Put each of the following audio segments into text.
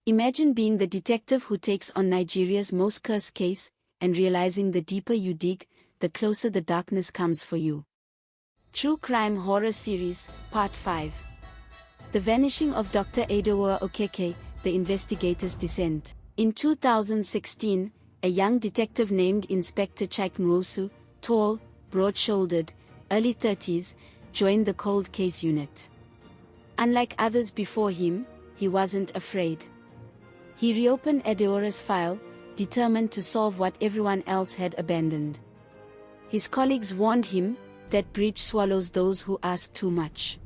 Imagine being the detective who takes on Nigeria's most cursed case, and realizing the deeper you dig, the closer the darkness comes for you. True Crime Horror Series, Part 5. The Vanishing of Dr. Adaora Okeke, The Investigator's Descent. In 2016, a young detective named Inspector Chike Nwosu, tall, broad-shouldered, early 30s, joined the cold case unit. Unlike others before him, he wasn't afraid. He reopened Adaora's file, determined to solve what everyone else had abandoned. His colleagues warned him that breach swallows those who ask too much.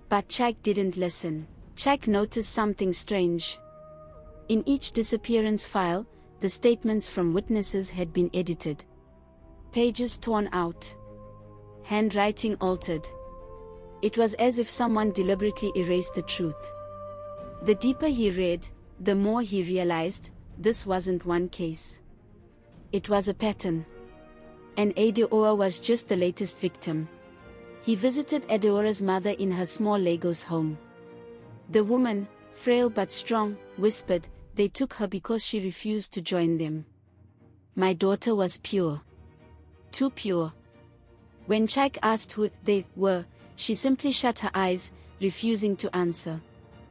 But Chike didn't listen. Chike noticed something strange. In each disappearance file, the statements from witnesses had been edited. Pages torn out. Handwriting altered. It was as if someone deliberately erased the truth. The deeper he read, the more he realized, this wasn't one case. It was a pattern. And Adaora was just the latest victim. He visited Adaora's mother in her small Lagos home. The woman, frail but strong, whispered they took her because she refused to join them. My daughter was pure. Too pure. When Chike asked who they were, she simply shut her eyes, refusing to answer.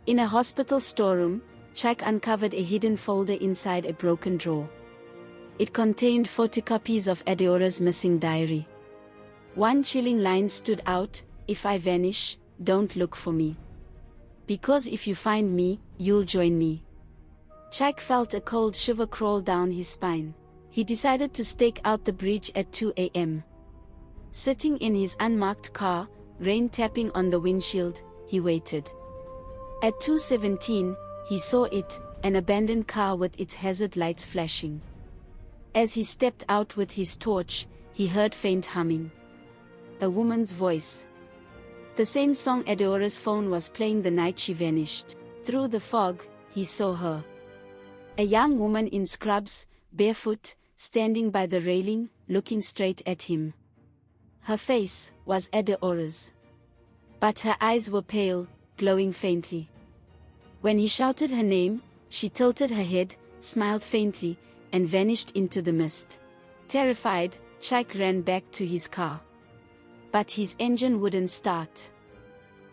In a hospital storeroom, Chike uncovered a hidden folder inside a broken drawer. It contained photocopies of Adaora's missing diary. One chilling line stood out: if I vanish, don't look for me. Because if you find me, you'll join me. Chike felt a cold shiver crawl down his spine. He decided to stake out the breach at 2 a.m. Sitting in his unmarked car, rain tapping on the windshield, he waited. At 2:17, he saw it, an abandoned car with its hazard lights flashing. As he stepped out with his torch, he heard faint humming. A woman's voice. The same song Adaora's phone was playing the night she vanished. Through the fog, he saw her. A young woman in scrubs, barefoot, standing by the railing, looking straight at him. Her face was Adaora's. But her eyes were pale, glowing faintly. When he shouted her name, she tilted her head, smiled faintly, and vanished into the mist. Terrified, Chike ran back to his car. But his engine wouldn't start.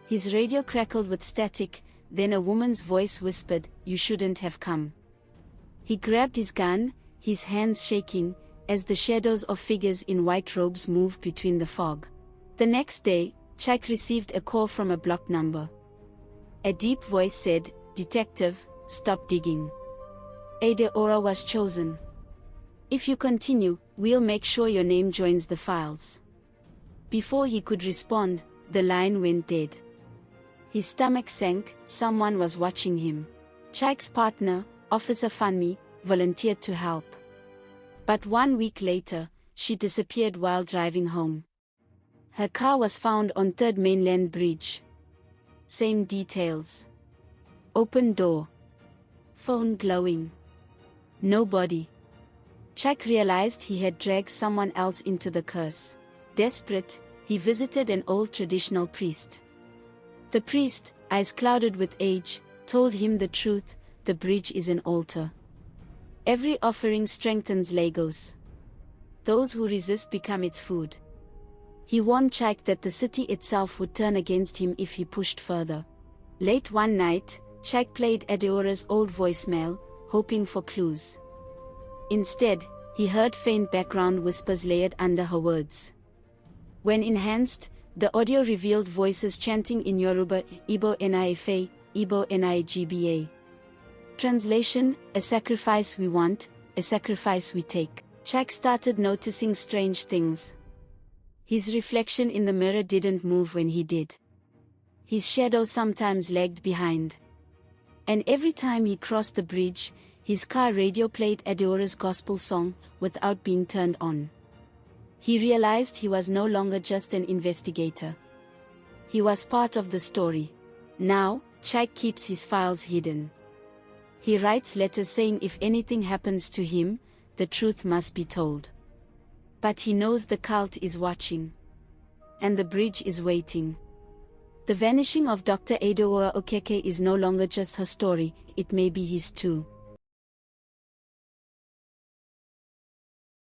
His radio crackled with static, then a woman's voice whispered, "You shouldn't have come." He grabbed his gun, his hands shaking, as the shadows of figures in white robes moved between the fog. The next day, Chike received a call from a blocked number. A deep voice said, "Detective, stop digging. Adaora was chosen. If you continue, we'll make sure your name joins the files." Before he could respond, the line went dead. His stomach sank, someone was watching him. Chike's partner, Officer Funmi, volunteered to help. But 1 week later, she disappeared while driving home. Her car was found on 3rd Mainland Bridge. Same details. Open door. Phone glowing. No body. Chike realized he had dragged someone else into the curse. Desperate, he visited an old traditional priest. The priest, eyes clouded with age, told him the truth: the bridge is an altar. Every offering strengthens Lagos. Those who resist become its food. He warned Chike that the city itself would turn against him if he pushed further. Late one night, Chike played Adaora's old voicemail, hoping for clues. Instead, he heard faint background whispers layered under her words. When enhanced, the audio revealed voices chanting in Yoruba, Igbo Nifa, Igbo Nigba. Translation: a sacrifice we want, a sacrifice we take. Chike started noticing strange things. His reflection in the mirror didn't move when he did. His shadow sometimes lagged behind. And every time he crossed the bridge, his car radio played Adaora's gospel song, without being turned on. He realized he was no longer just an investigator. He was part of the story. Now, Chike keeps his files hidden. He writes letters saying if anything happens to him, the truth must be told. But he knows the cult is watching. And the bridge is waiting. The vanishing of Dr. Adaora Okeke is no longer just her story, it may be his too.